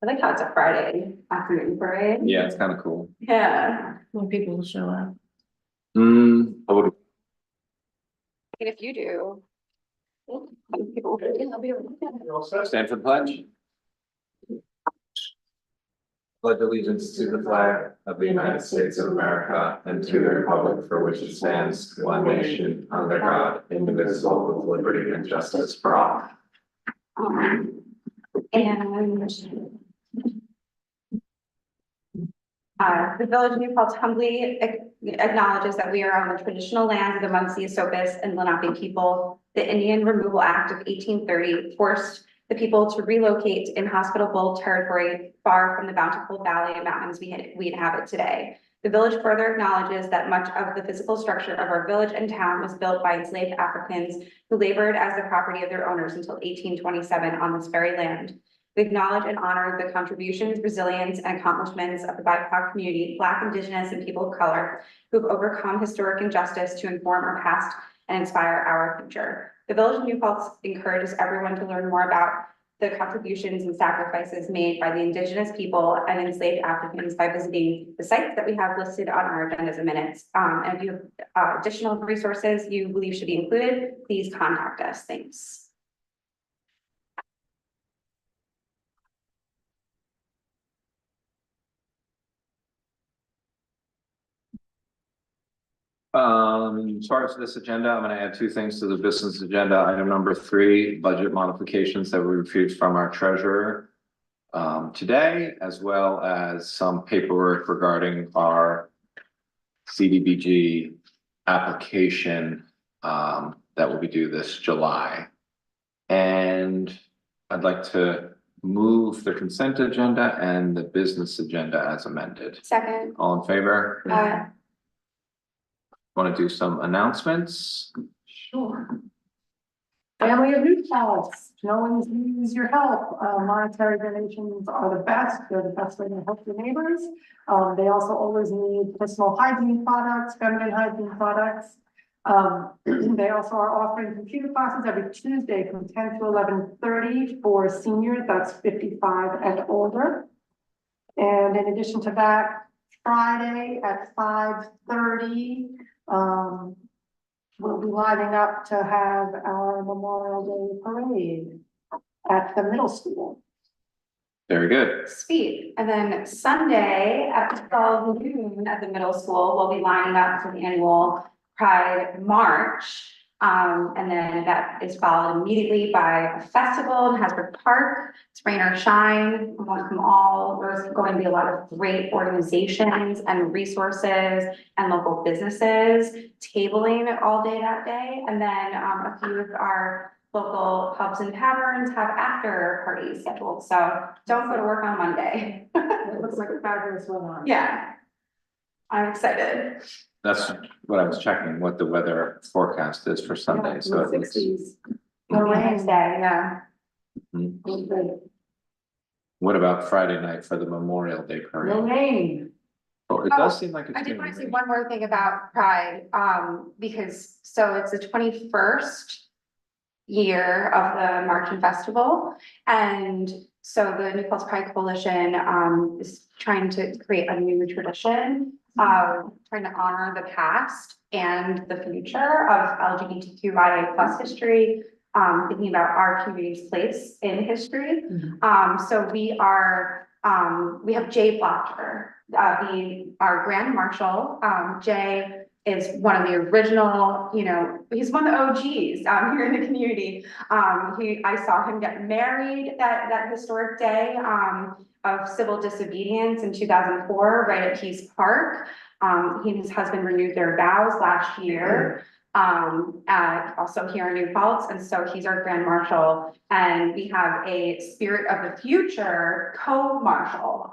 I like how it's a Friday afternoon parade. Yeah, it's kind of cool. Yeah. More people will show up. I would. And if you do. People will be able to. Stand for the pledge. Pledge allegiance to the flag of the United States of America and to the republic for which it stands, one nation, under God, indivisible, with liberty and justice for all. And the Village of New Paltz humbly acknowledges that we are on the traditional lands of the Munsee, Esopus, and Lenape people. The Indian Removal Act of 1830 forced the people to relocate to inhospitable territory far from the bountiful valley and mountains we inhabit today. The village further acknowledges that much of the physical structure of our village and town was built by enslaved Africans who labored as the property of their owners until 1827 on this very land. We acknowledge and honor the contributions, resilience, and accomplishments of the BIPOC community, Black, Indigenous, and people of color, who have overcome historic injustice to inform our past and inspire our future. The Village of New Paltz encourages everyone to learn more about the contributions and sacrifices made by the Indigenous people and enslaved Africans by visiting the sites that we have listed on our agendas and minutes. And if you have additional resources you believe should be included, please contact us. Thanks. As far as this agenda, I'm going to add two things to the business agenda. Item number 3, budget modifications that we received from our treasurer today, as well as some paperwork regarding our CDBG application that will be due this July. And I'd like to move the consent agenda and the business agenda as amended. Second. All in favor? Want to do some announcements? Sure. Family of New Paltz, no one needs your help. Monetary donations are the best. They're the best way to help your neighbors. They also always need personal hygiene products, feminine hygiene products. They also are offering computer classes every Tuesday from 10 to 11:30 for seniors, that's 55 and older. And in addition to that, Friday at 5:30, we'll be lining up to have our Memorial Day parade at the middle school. Very good. Sweet. And then Sunday at 12 noon at the middle school, we'll be lining up for the annual Pride March. And then that is followed immediately by a festival in Hasbrook Park. It's rain or shine. We want them all. There's going to be a lot of great organizations and resources and local businesses tabling all day that day. And then a few of our local pubs and taverns have after parties scheduled. So don't go to work on Monday. It looks like a fabulous one. Yeah. I'm excited. That's what I was checking, what the weather forecast is for Sunday, so it looks. 60s. No Wednesday, yeah. Mhm. What about Friday night for the Memorial Day No parade? rain. Oh, it does seem like it's. I did gonna want to say rain. one more thing about Pride, because so it's the 21st year of the March and Festival. And so the New Paltz Pride Coalition is trying to create a new tradition, trying to honor the past and the future of LGBTQIA plus history, thinking about our community's place in history. So we have Jay Blocker, being our Grand Marshal. Jay is one of the original, he's one of the OGs here in the community. I saw him get married that historic day of civil disobedience in 2004, right at Peace Park. He and his husband renewed their vows last year. Also here in New Paltz, and so he's our Grand Marshal, and we have a Spirit of the Future co-marshal,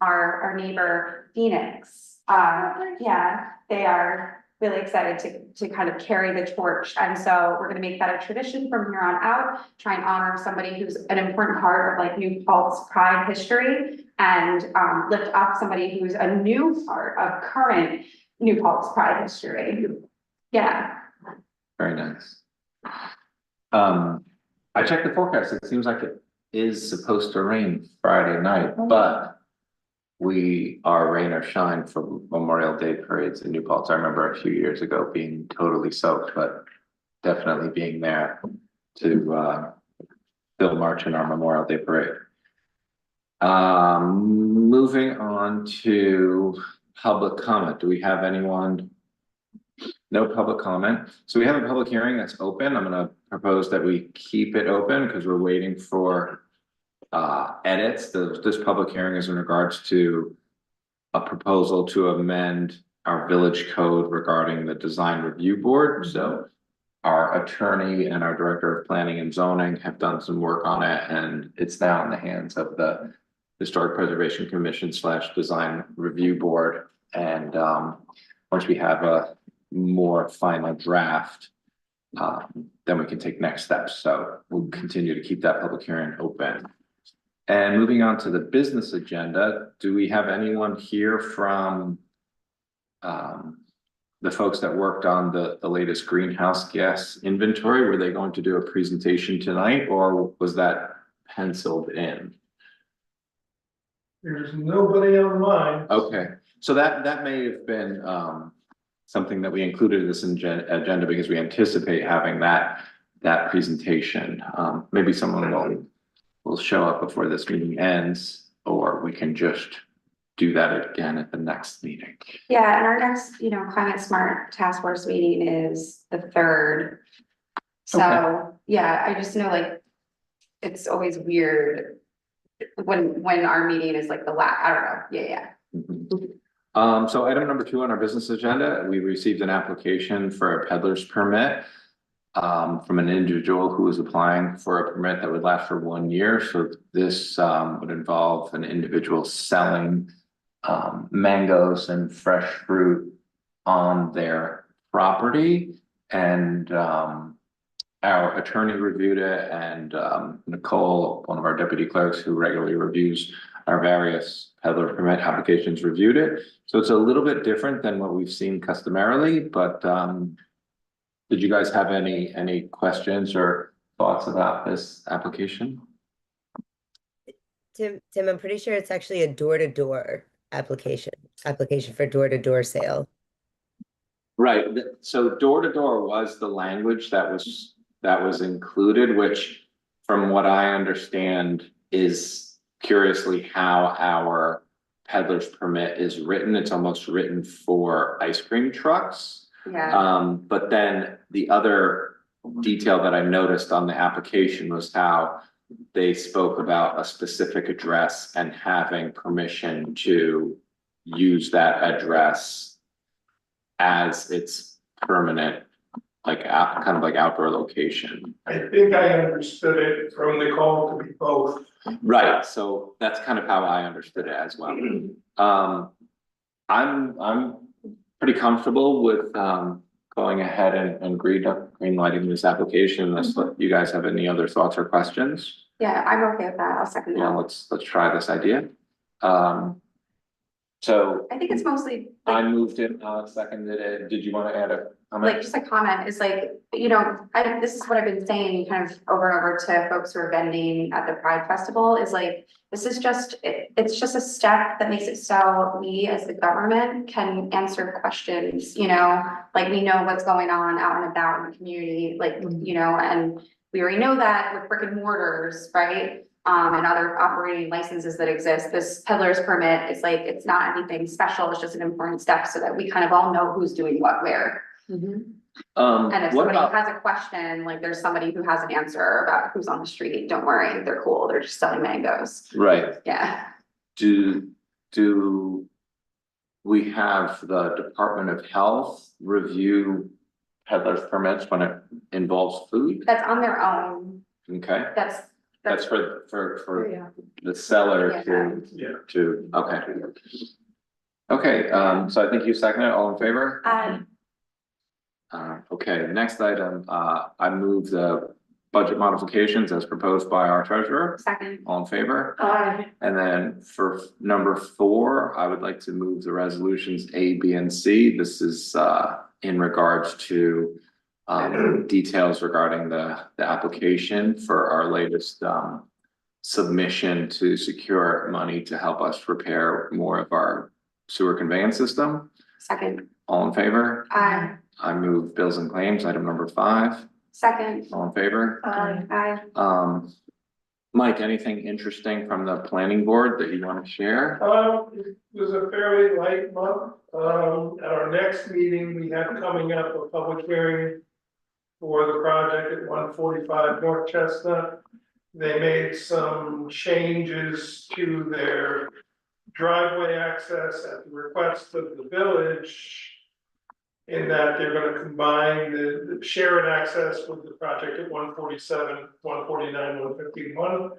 our neighbor Phoenix. Yeah, they are really excited to kind of carry the torch, and so we're going to make that a tradition from here on out. Try and honor somebody who's an important part of like New Paltz Pride history, and lift up somebody who's a new part of current New Paltz Pride history. Yeah. Very nice. I checked the forecast. It seems like is supposed to rain Friday night, but we are rain or shine for Memorial Day parades in New Paltz. I remember a few years ago being totally soaked, but definitely being there to still march in our Memorial Day parade. Moving on to public comment. Do we have anyone? No public comment. So we have a public hearing that's open. I'm gonna propose that we keep it open because we're waiting for edits. This public hearing is in regards to a proposal to amend our village code regarding the design review board. So our attorney and our director of planning and zoning have done some work on it, and it's now in the hands of the Historic Preservation Commission / Design Review Board. And once we have a more final draft, then we can take next steps. So we'll continue to keep that public hearing open. And moving on to the business agenda, do we have anyone here from the folks that worked on the latest greenhouse gas inventory? Were they going to do a presentation tonight, or was that penciled in? There's nobody online. Okay, so that may have been something that we included in this agenda because we anticipate having that presentation. Maybe someone will show up before this meeting ends, or we can just do that again at the next meeting. Yeah, and our next, Climate Smart Task Force meeting is the 3rd. So, Okay. yeah, I just know like, it's always weird when our meeting is like the last, I don't know, yeah. Mhm. So item number 2 on our business agenda, we received an application for a peddler's permit from an individual who is applying for a permit that would last for 1 year. So this would involve an individual selling mangoes and fresh fruit on their property. And our attorney reviewed it, and Nicole, one of our deputy clerks who regularly reviews our various peddler permit applications, reviewed it. So it's a little bit different than what we've seen customarily, but did you guys have any questions or thoughts about this application? Tim, I'm pretty sure it's actually a door-to-door application for door-to-door sale. Right, so door to door was the language that was included, which from what I understand is curiously how our peddler's permit is written. It's almost written for ice cream trucks. Yeah, But then the other detail that I noticed on the application was how they spoke about a specific address and having permission to use that address as its permanent, like kind of like outdoor location. I think I understood it from the call to be both. Right, so that's kind of how I understood it as well. I'm pretty comfortable with going ahead and green lighting this application, unless you guys have any other thoughts or questions. yeah, I'm okay with that. I'll second Yeah, that. let's try this idea. So I think it's mostly I like, moved it, Alex seconded it. Did you want to add a comment? just a comment is like, this is what I've been saying kind of over and over to folks who are vending at the Pride Festival is like, this is just, it's just a step that makes it so we as the government can answer questions, like we know what's going on out and about in the community, like, and we already know that with brick and mortars, right? And other operating licenses that exist, this peddler's permit is like, it's not anything special, it's just an important step so that we kind of all know who's doing what where. And if What somebody about, has a question, like there's somebody who has an answer about who's on the street, don't worry, they're cool, they're just selling mangoes. right, Yeah, do we have the Department of Health review peddler's permits when it involves food? that's on their own, Okay, that's. that's for Yeah. the seller Yeah. to, okay. Okay, so I think you seconded it, all in favor? Okay, next item, I move the budget modifications as proposed by our treasurer, Second, all in favor? Aye. And then for number 4, I would like to move the resolutions A, B, and C. This is in regards to details regarding the application for our latest submission to secure money to help us repair more of our sewer conveyance system. Second, All in favor? aye. I move bills and claims, item number 5. Second, All in favor? aye. Mike, anything interesting from the planning board that you want to share? It was a fairly light month. At our next meeting, we have coming up a public hearing for the project at 145 North Chestnut. They made some changes to their driveway access at the request of the village, in that they're gonna combine the shared access with the project at 147, 149, 151.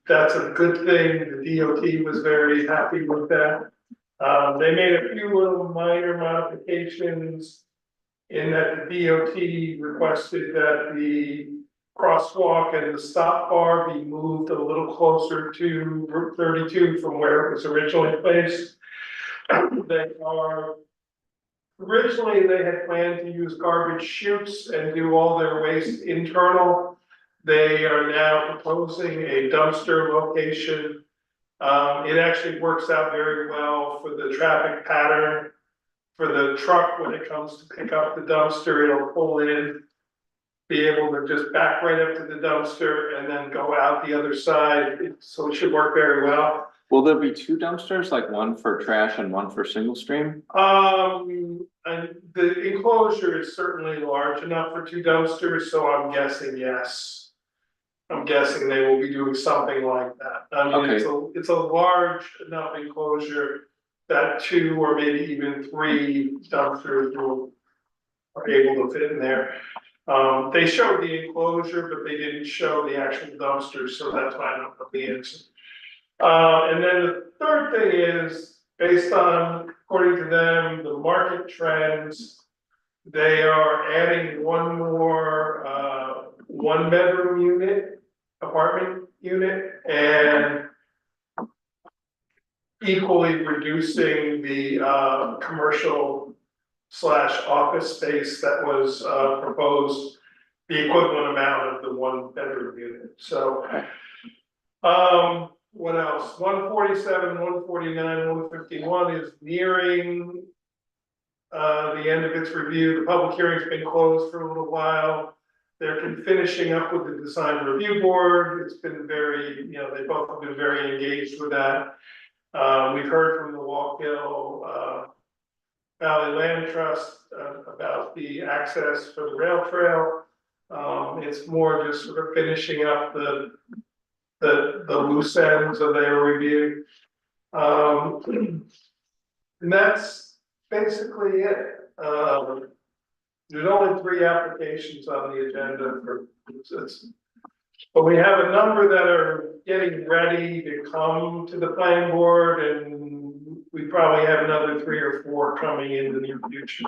That's a good thing. The DOT was very happy with that. They made a few little minor modifications in that the DOT requested that the crosswalk and the stop bar be moved a little closer to Route 32 from where it was originally placed. They are, originally they had planned to use garbage chutes and do all their waste internal. They are now proposing a dumpster location. It actually works out very well for the traffic pattern. For the truck, when it comes to pick up the dumpster, it'll pull in, be able to just back right up to the dumpster and then go out the other side. So it should work very well. Will there be 2 dumpsters, like one for trash and one for single stream? And the enclosure is certainly large enough for 2 dumpsters, so I'm guessing yes. I'm guessing they will be doing something like that. I mean, it's a large enough enclosure that 2 or maybe even 3 dumpsters are able to fit in there. They showed the enclosure, but they didn't show the actual dumpsters, so that's why I don't know the answer. And then the third thing is, based on, according to them, the market trends, they are adding one more 1-bedroom unit, apartment unit, and equally reducing the commercial / office space that was proposed, the equivalent amount of the 1-bedroom unit. So what else? 147, 149, 151 is nearing the end of its review. The public hearing's been closed for a little while. They're finishing up with the design review board. It's been very, they both have been very engaged with that. We've heard from the Walkill Valley Land Trust about the access for the rail trail. It's more just sort of finishing up the loose ends of their review. And that's basically it. There's only 3 applications on the agenda for but we have a number that are getting ready to come to the planning board, and we probably have another 3 or 4 coming in the near future.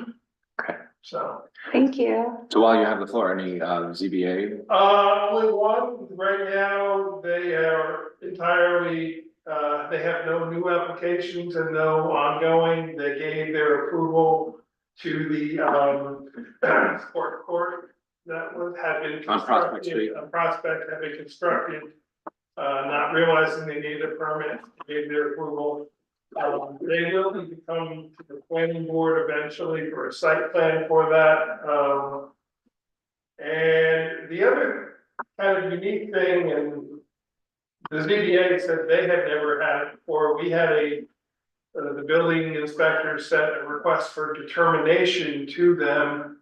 Okay. So. Thank you. So while you have the floor, any ZBA? Only one right now. They are entirely, they have no new applications and no ongoing. They gave their approval to the sport court that had been On Prospect Street. a prospect had been constructed, not realizing they needed a permit, gave their approval. They will need to come to the planning board eventually for a site plan for that. And the other kind of unique thing, and the ZBA said they had never had it before. We had the building inspector sent a request for determination to them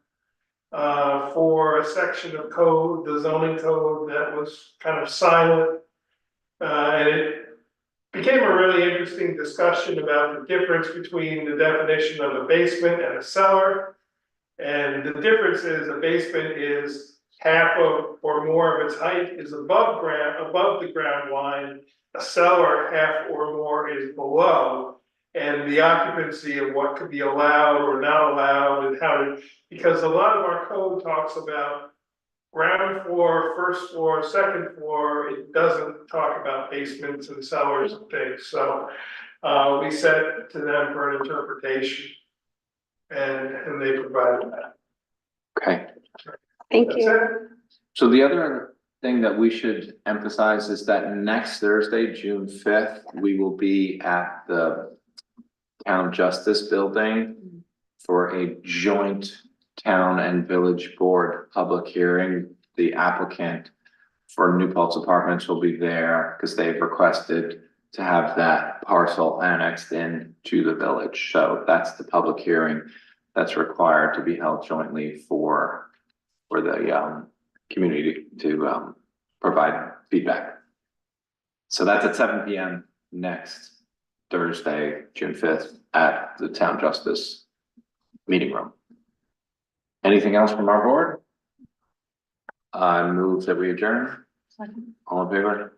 for a section of code, the zoning code, that was kind of silent. And it became a really interesting discussion about the difference between the definition of a basement and a cellar. And the difference is a basement is half of or more of its height is above the ground line. A cellar, half or more, is below. And the occupancy of what could be allowed or not allowed, and how to, because a lot of our code talks about ground floor, first floor, second floor. It doesn't talk about basements and cellars and things. So we sent to them for an interpretation, and they provided that. Okay. Thank That's you. it. So the other thing that we should emphasize is that next Thursday, June 5th, we will be at the Town Justice Building for a joint town and village board public hearing. The applicant for New Paltz Apartments will be there because they've requested to have that parcel annexed in to the village. So that's the public hearing that's required to be held jointly for the community to provide feedback. So that's at 7 p.m. next Thursday, June 5th at the Town Justice meeting room. Anything else from our board? I move that we adjourn. All in favor?